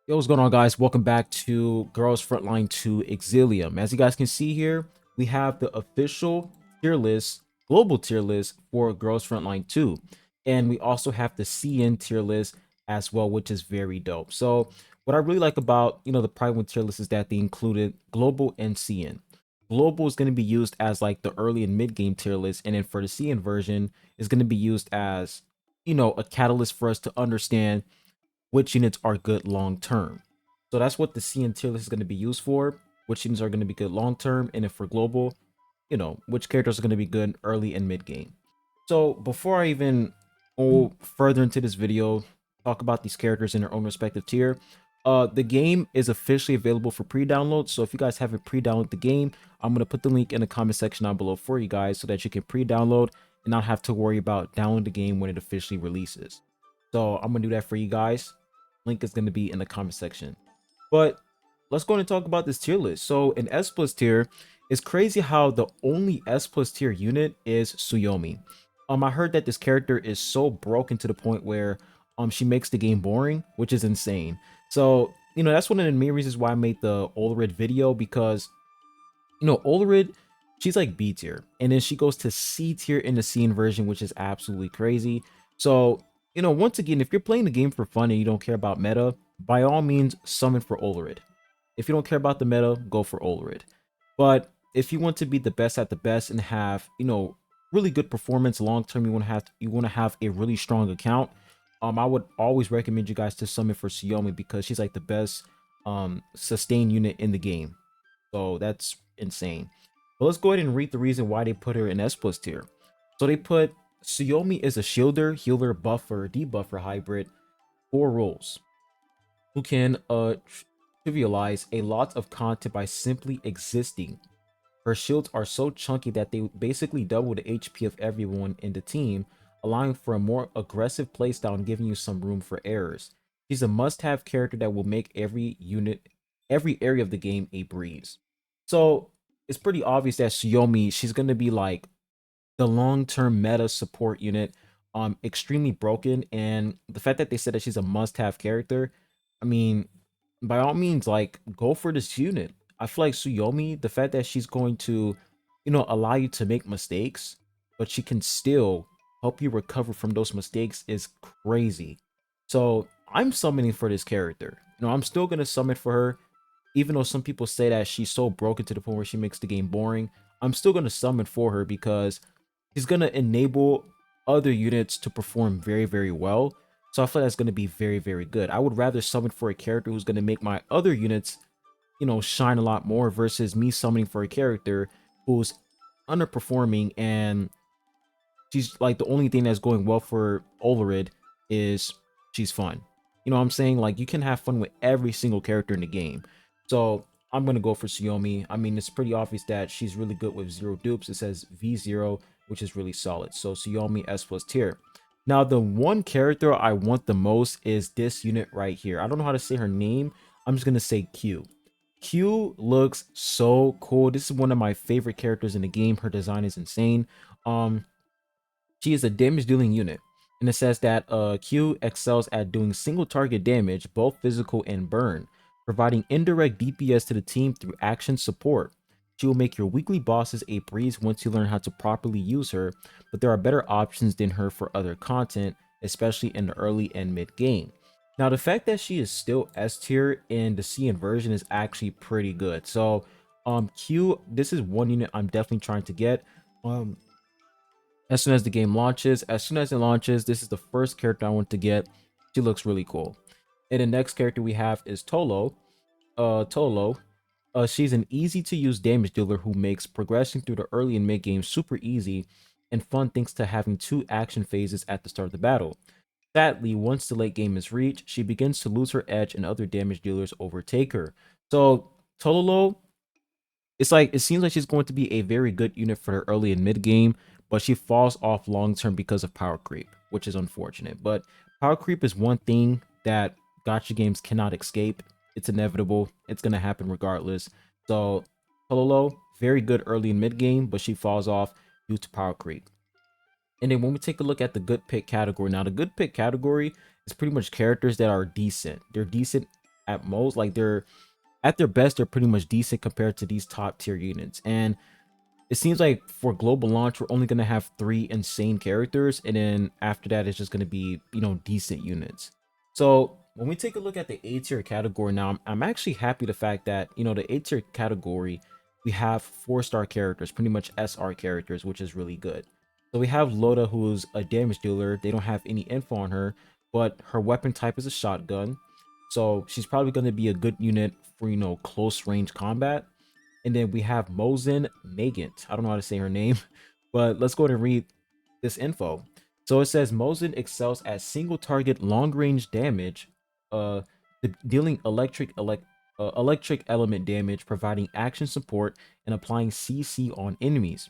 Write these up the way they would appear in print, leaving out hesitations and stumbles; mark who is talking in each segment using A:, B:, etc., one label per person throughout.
A: Yo, what's going on, guys? Welcome back to Girls Frontline to Exilium. As you guys can see here, we have the official tier list, global tier list for Girls Frontline 2. And we also have the CN tier list as well, which is very dope. So what I really like about, the Pride 1 tier list is that they included global and CN. Global is going to be used as like the early and mid game tier list. And then for the CN version is going to be used as, a catalyst for us to understand which units are good long term. So that's what the CN tier list is going to be used for. Which units are going to be good long term, and if for global, which characters are going to be good early and mid game. So before I even go further into this video, talk about these characters in their own respective tier. The game is officially available for pre-download. So if you guys haven't pre-downloaded the game, I'm gonna put the link in the comment section down below for you guys so that you can pre-download and not have to worry about downloading the game when it officially releases. So I'm gonna do that for you guys. Link is going to be in the comment section. But let's go and talk about this tier list. So in S plus tier, it's crazy how the only S plus tier unit is Tsuyomi. I heard that this character is so broken to the point where she makes the game boring, which is insane. So that's one of the main reasons why I made the Ulrid video, because Ulrid, she's like B tier, and then she goes to C tier in the scene version, which is absolutely crazy. So once again, if you're playing the game for fun and you don't care about meta, by all means summon for Ulrid. If you don't care about the meta, go for Ulrid. But if you want to be the best at the best and have really good performance long term, you want to have a really strong account. I would always recommend you guys to summon for Tsuyomi, because she's like the best sustain unit in the game. So that's insane. But let's go ahead and read the reason why they put her in S plus tier. So they put Tsuyomi is a shielder, healer, buffer, debuffer hybrid, 4 roles, who can trivialize a lot of content by simply existing. Her shields are so chunky that they basically double the HP of everyone in the team, allowing for a more aggressive playstyle and giving you some room for errors. She's a must-have character that will make every unit, every area of the game a breeze. So it's pretty obvious that Xiaomi, she's gonna be like the long-term meta support unit, extremely broken. And the fact that they said that she's a must-have character, I mean, by all means, like, go for this unit. I feel like Tsuyomi, the fact that she's going to, allow you to make mistakes, but she can still help you recover from those mistakes, is crazy. So I'm summoning for this character. I'm still gonna summon for her, even though some people say that she's so broken to the point where she makes the game boring. I'm still gonna summon for her because he's gonna enable other units to perform very, very well. So I feel like that's gonna be very, very good. I would rather summon for a character who's gonna make my other units, shine a lot more, versus me summoning for a character who's underperforming, and she's like the only thing that's going well for Ulrid is she's fun. You know what I'm saying? Like, you can have fun with every single character in the game. So I'm gonna go for Xiaomi. I mean, it's pretty obvious that she's really good with 0 dupes. It says V0, which is really solid. So Xiaomi S plus tier. Now, the one character I want the most is this unit right here. I don't know how to say her name. I'm just gonna say Q. Q looks so cool. This is one of my favorite characters in the game. Her design is insane. She is a damage dealing unit, and it says that Q excels at doing single target damage, both physical and burn, providing indirect DPS to the team through action support. She will make your weekly bosses a breeze once you learn how to properly use her, but there are better options than her for other content, especially in the early and mid game. Now, the fact that she is still S tier in the CN version is actually pretty good. So Q, this is one unit I'm definitely trying to get. As soon as the game launches, as soon as it launches, this is the first character I want to get. She looks really cool. And the next character we have is Tolo. Tolo. She's an easy to use damage dealer who makes progressing through the early and mid game super easy and fun thanks to having 2 action phases at the start of the battle. Sadly, once the late game is reached, she begins to lose her edge and other damage dealers overtake her. So Tololo, it's like, it seems like she's going to be a very good unit for her early and mid game, but she falls off long term because of power creep, which is unfortunate. But power creep is one thing that gotcha games cannot escape. It's inevitable. It's gonna happen regardless. So Pololo, very good early and mid game, but she falls off due to power creep. And then when we take a look at the good pick category, now the good pick category is pretty much characters that are decent. They're decent at most. Like they're at their best, they're pretty much decent compared to these top tier units. And it seems like for global launch, we're only gonna have 3 insane characters, and then after that, it's just gonna be decent units. So when we take a look at the A tier category now, I'm actually happy the fact that the A tier category we have 4-star characters, pretty much SR characters, which is really good. So we have Loda, who's a damage dealer. They don't have any info on her, but her weapon type is a shotgun. So she's probably going to be a good unit for close range combat. And then we have Mosin Nagant. I don't know how to say her name, but let's go ahead and read this info. So it says Mosin excels at single target long range damage, uh, dealing electric element damage, providing action support, and applying CC on enemies.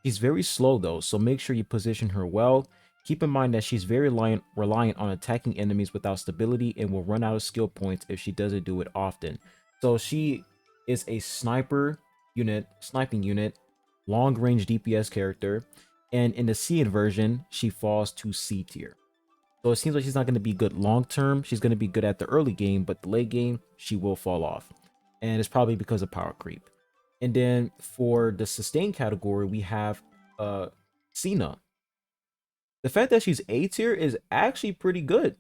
A: She's very slow though, so make sure you position her well. Keep in mind that she's very reliant on attacking enemies without stability and will run out of skill points if she doesn't do it often. So she is a sniping unit, long range DPS character, and in the C version, she falls to C tier. So it seems like she's not going to be good long term. She's going to be good at the early game, but the late game, she will fall off. And it's probably because of power creep. And then for the sustain category, we have Cena. The fact that she's A tier is actually pretty good.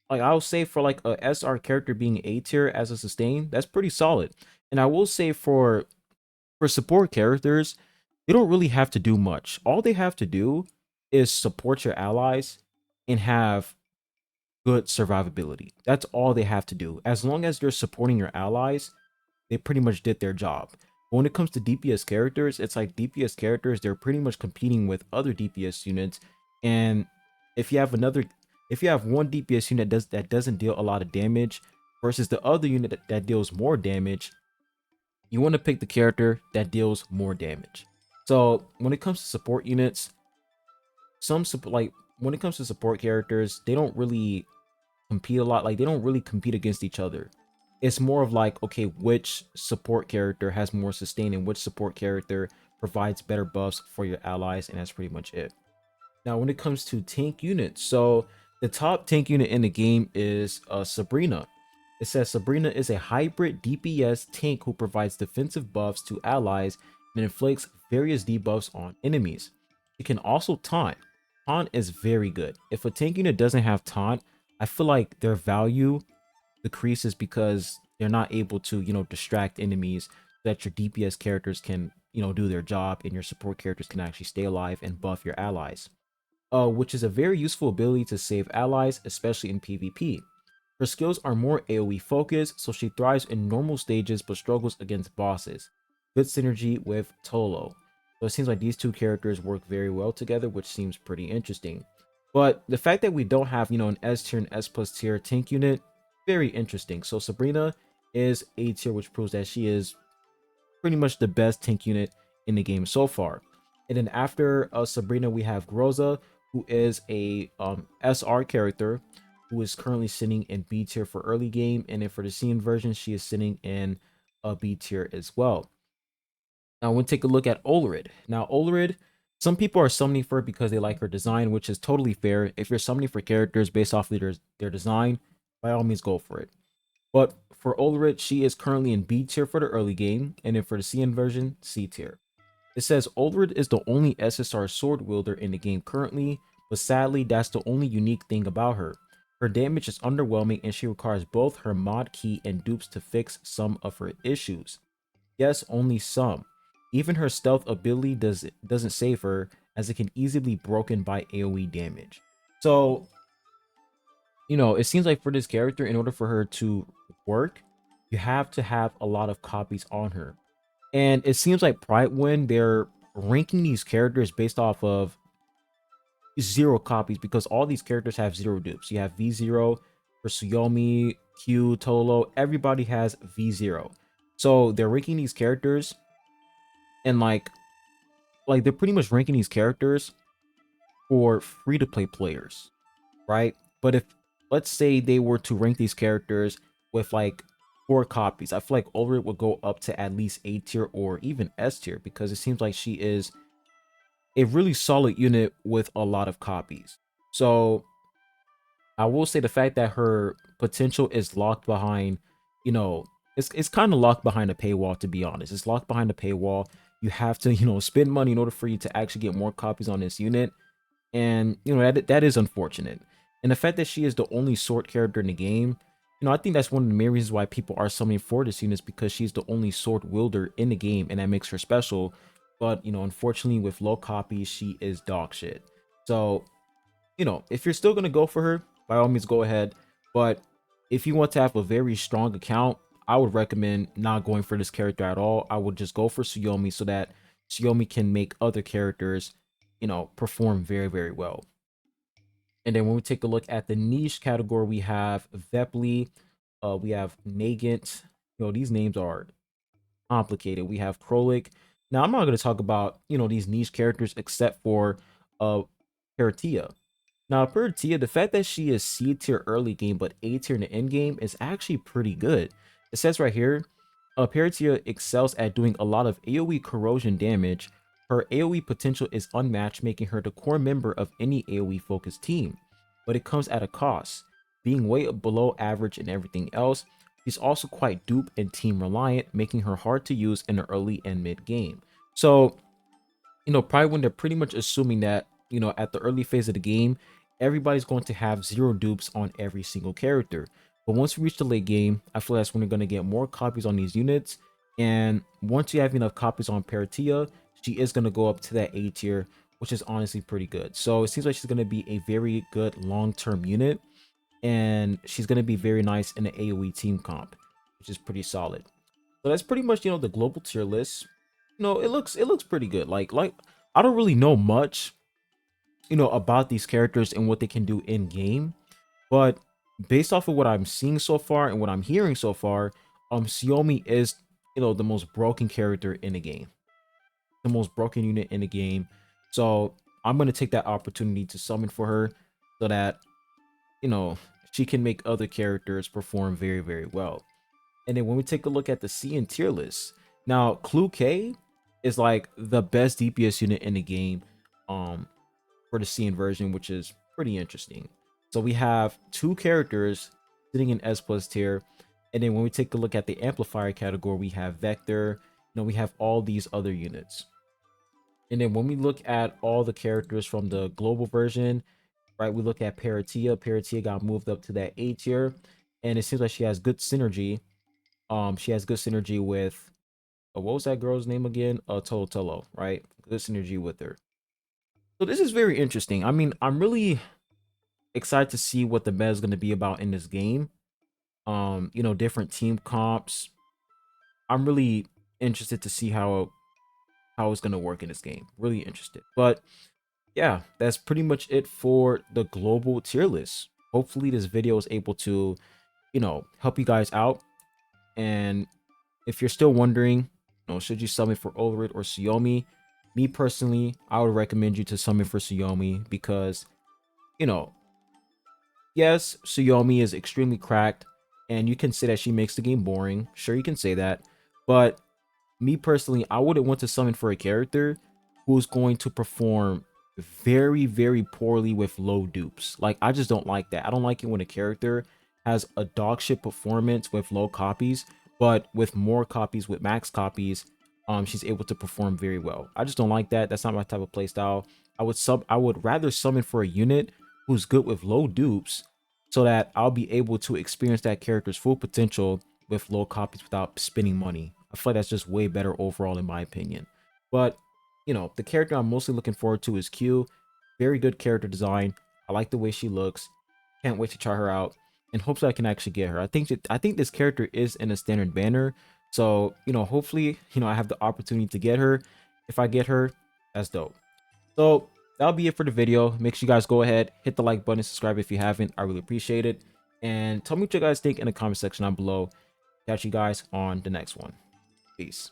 A: Like I'll say for like a SR character being A tier as a sustain, that's pretty solid. And I will say for support characters, they don't really have to do much. All they have to do is support your allies and have good survivability. That's all they have to do. As long as you're supporting your allies, they pretty much did their job. But when it comes to DPS characters, it's like DPS characters, they're pretty much competing with other DPS units. And if you have one DPS unit that doesn't deal a lot of damage versus the other unit that deals more damage, you want to pick the character that deals more damage. So when it comes to support units, when it comes to support characters, they don't really compete a lot. Like they don't really compete against each other. It's more of like, okay, which support character has more sustain and which support character provides better buffs for your allies, and that's pretty much it. Now, when it comes to tank units, so the top tank unit in the game is Sabrina. It says Sabrina is a hybrid DPS tank who provides defensive buffs to allies and inflicts various debuffs on enemies. It can also taunt. Taunt is very good. If a tank unit doesn't have taunt, I feel like their value decreases because they're not able to, distract enemies so that your DPS characters can, do their job and your support characters can actually stay alive and buff your allies. Which is a very useful ability to save allies, especially in PvP. Her skills are more AoE focused, so she thrives in normal stages but struggles against bosses. Good synergy with Tolo. So it seems like these two characters work very well together, which seems pretty interesting. But the fact that we don't have, an S tier and S plus tier tank unit, very interesting. So Sabrina is A tier, which proves that she is pretty much the best tank unit in the game so far. And then after Sabrina, we have Groza, who is a SR character who is currently sitting in B tier for early game. And then for the scene version, she is sitting in a B tier as well. Now we'll take a look at Olerid. Now Olerid, some people are summoning for it because they like her design, which is totally fair. If you're summoning for characters based off of their design, by all means go for it. But for Olerid, she is currently in B tier for the early game, and then for the CN version, C tier. It says Olerid is the only SSR sword wielder in the game currently, but sadly, that's the only unique thing about her. Her damage is underwhelming, and she requires both her mod key and dupes to fix some of her issues. Yes, only some. Even her stealth ability doesn't save her, as it can easily be broken by AoE damage. So, it seems like for this character, in order for her to work, you have to have a lot of copies on her. And it seems like Pride when they're ranking these characters based off of 0 copies because all these characters have 0 dupes. You have V0 for Tsuyomi, Q, Tolo, everybody has V0. So they're ranking these characters and like they're pretty much ranking these characters for free to play players, right? But if let's say they were to rank these characters with like 4 copies, I feel like Ulrich would go up to at least A tier or even S tier because it seems like she is a really solid unit with a lot of copies. So I will say the fact that her potential is locked behind, you know, it's kind of locked behind a paywall, to be honest. It's locked behind a paywall. You have to, spend money in order for you to actually get more copies on this unit. And, that is unfortunate. And the fact that she is the only sword character in the game, I think that's one of the main reasons why people are summoning for this unit, is because she's the only sword wielder in the game, and that makes her special. But, unfortunately, with low copies, she is dog shit. So, if you're still going to go for her, by all means, go ahead. But if you want to have a very strong account, I would recommend not going for this character at all. I would just go for Tsuyomi, so that Tsuyomi can make other characters, perform very, very well. And then when we take a look at the niche category, we have Vepli, we have Nagant. These names are complicated. We have Krolik. Now, I'm not going to talk about, these niche characters except for Paratia. Now, Paratia, the fact that she is C tier early game but A tier in the end game is actually pretty good. It says right here, Paratia excels at doing a lot of AoE corrosion damage. Her AoE potential is unmatched, making her the core member of any AoE focused team. But it comes at a cost, being way below average in everything else. She's also quite dupe and team reliant, making her hard to use in the early and mid game. So, probably when they're pretty much assuming that, at the early phase of the game, everybody's going to have 0 dupes on every single character. But once we reach the late game, I feel that's when we're going to get more copies on these units. And once you have enough copies on Paratia, she is going to go up to that A tier, which is honestly pretty good. So it seems like she's going to be a very good long-term unit. And she's going to be very nice in the AoE team comp, which is pretty solid. So that's pretty much, the global tier list. It looks pretty good. Like I don't really know much, about these characters and what they can do in game, but based off of what I'm seeing so far and what I'm hearing so far, Xiaomi is, the most broken character in the game, the most broken unit in the game. So I'm gonna take that opportunity to summon for her, so that, she can make other characters perform very, very well. And then when we take a look at the C and tier list, now Clue K is like the best DPS unit in the game for the CN version, which is pretty interesting. So we have 2 characters sitting in S plus tier. And then when we take a look at the amplifier category, we have Vector, we have all these other units. And then when we look at all the characters from the global version, right, we look at Paratia. Paratia got moved up to that A tier, and it seems like she has good synergy. She has good synergy with what was that girl's name again? Tolo, right? Good synergy with her. So this is very interesting. I mean, I'm really excited to see what the meta is going to be about in this game. Different team comps. I'm really interested to see how it's going to work in this game. Really interested. But yeah, that's pretty much it for the global tier list. Hopefully this video is able to, help you guys out. And if you're still wondering, should you summon for Ulrid or Xiaomi? Me personally, I would recommend you to summon for Xiaomi because, yes, Xiaomi is extremely cracked, and you can say that she makes the game boring. Sure, you can say that. But me personally, I wouldn't want to summon for a character who's going to perform very, very poorly with low dupes. Like, I just don't like that. I don't like it when a character has a dog shit performance with low copies, but with more copies, with max copies, she's able to perform very well. I just don't like that. That's not my type of playstyle. I would rather summon for a unit who's good with low dupes, so that I'll be able to experience that character's full potential with low copies without spending money. I feel like that's just way better overall in my opinion. But, the character I'm mostly looking forward to is Q. Very good character design. I like the way she looks. Can't wait to try her out. And hopefully I can actually get her. I think this character is in a standard banner. So, hopefully, I have the opportunity to get her. If I get her, that's dope. So that'll be it for the video. Make sure you guys go ahead, hit the like button, subscribe if you haven't. I really appreciate it. And tell me what you guys think in the comment section down below. Catch you guys on the next one. Peace.